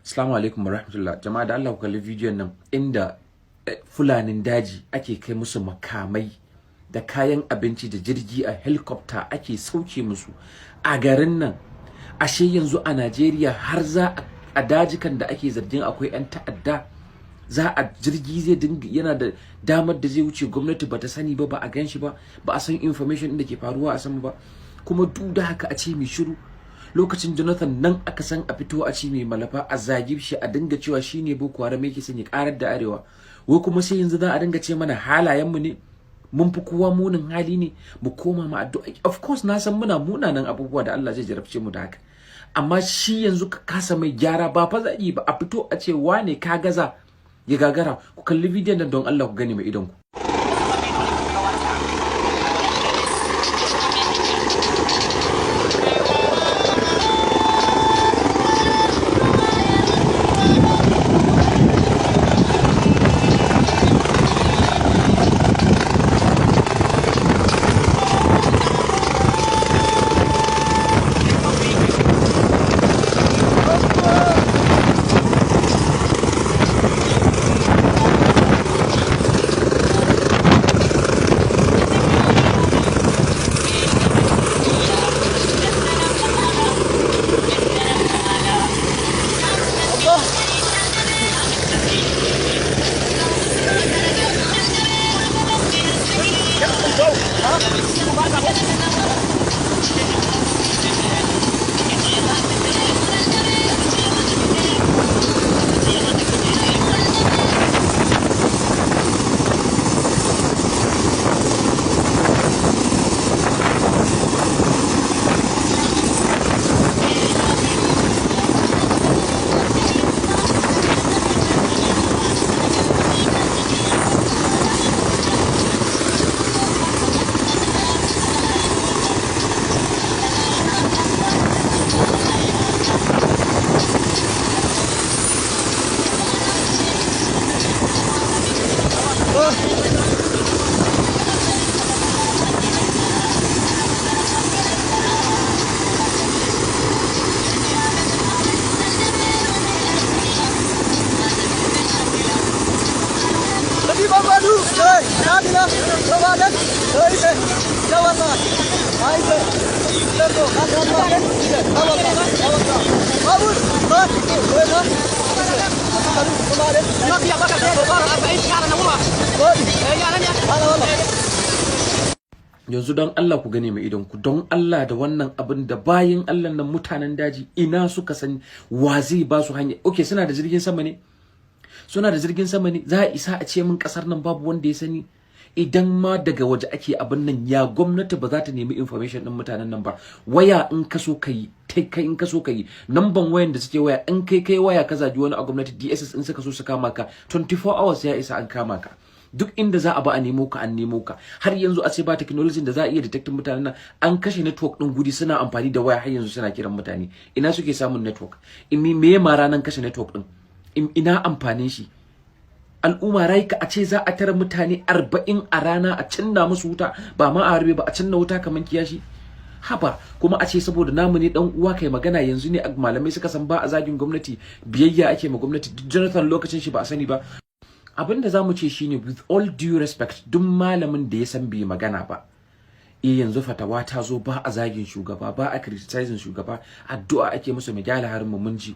Assalamu alaikum warahmatullah. Jama'a da Allah ku kalli bidiyon nan inda fulanin daji ake kai musu makamai da kayan abinci da jirgi a helicopter ake sauke musu a garin nan. Ashe yanzu a Najeriya har za a dajikan da ake zargin akwai 'yan ta'adda za a jirgi zai dinga yana da damar da zai wuce, gwamnati bata sani ba, ba a gan shi ba, ba a san information din da ke faruwa a sama ba, kuma duk da haka a ce mai shiru. Lokacin Jonathan nan aka san a fito a ci mai malafa a zagi shi a dinga cewa shine Boko Haram yake son ya karar da arewa, wai kuma sai yanzu za a dinga ce mana halayen mu ne mun fi kowa munin hali ne mu koma mu addu'a. Of course na san muna munanan abubuwa da Allah zai jarabce mu da haka, amma shi yanzu ka kasa mai gyara ba fa zai ba, a fito a ce wane ka gaza ya gagara. Ku kalli bidiyon nan don Allah ku gani mai idon ku. Yanzu don Allah ku gane mai idon ku, don Allah da wannan abin da bayin Allah nan mutanen daji ina suka san wa zai ba su hanya. Okay, suna da jirgin sama ne, suna da jirgin sama ne, za a isa a ce min kasar nan babu wanda ya sani. Idan ma daga waje ake abin nan, ya gwamnati ba za ta nemi information din mutanen nan ba? Waya in ka so kai in ka so kai namban wayan da suke waya, in kai waya ka zaji wani a gwamnati, DSS in suka so su kama ka 24 hours ya isa an kama ka. Duk inda za a ba a nemo ka an nemo ka. Har yanzu a ce ba technology da za a iya detecting mutanen nan, an kashe network din gudi suna amfani da waya har yanzu suna kiran mutane. Ina suke samun network? Me ma ranan kashe network din? Ina amfanin shi? Al'umma raika a ce za a tara mutane 40 a rana a cinna musu wuta, ba ma a harbe ba, a cinna wuta kaman kiyashi. Haba, kuma a ce saboda namu ne dan uwa kai magana yanzu ne malamai suka san ba a zagin gwamnati, biyayya ake ma gwamnati. Jonathan lokacin shi ba a sani ba. Abin da zamu ce shine with all due respect, duk malamin da ya san bai magana ba, yanzu fatawa ta zo ba a zagin shugaba, ba a criticizing shugaba, addu'a ake musu mai gyara harin mu, mun ji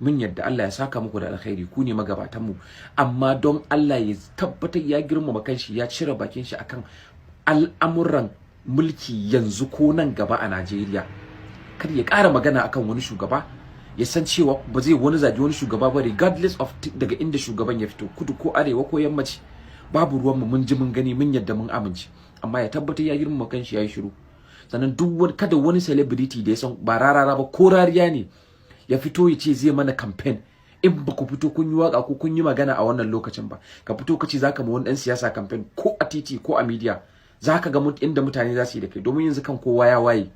mun yadda, Allah ya saka muku da alkhairi, ku ne magabatan mu, amma don Allah ya tabbatar ya girmama kanshi, ya cire bakin shi akan al'amuran mulki yanzu ko nan gaba a Najeriya. Kar ya ƙara magana akan wani shugaba, ya san cewa ba zai wani zagi wani shugaba ba, regardless of daga inda shugaban ya fito, kudu ko arewa ko yammaci, babu ruwan mu, mun ji mun gani mun yadda mun amince, amma ya tabbatar ya girmama kanshi, yayi shiru. Sannan duk kada wani celebrity da ya san ba rarara ba ko rariya ne ya fito ya ce zai mana campaign. In ba ku fito kun yi waka ko kun yi magana a wannan lokacin ba, ka fito ka ce zaka ma wani dan siyasa campaign ko a titi ko a media, zaka ga inda mutane za su yi da kai, domin yanzu kan kowa ya waye.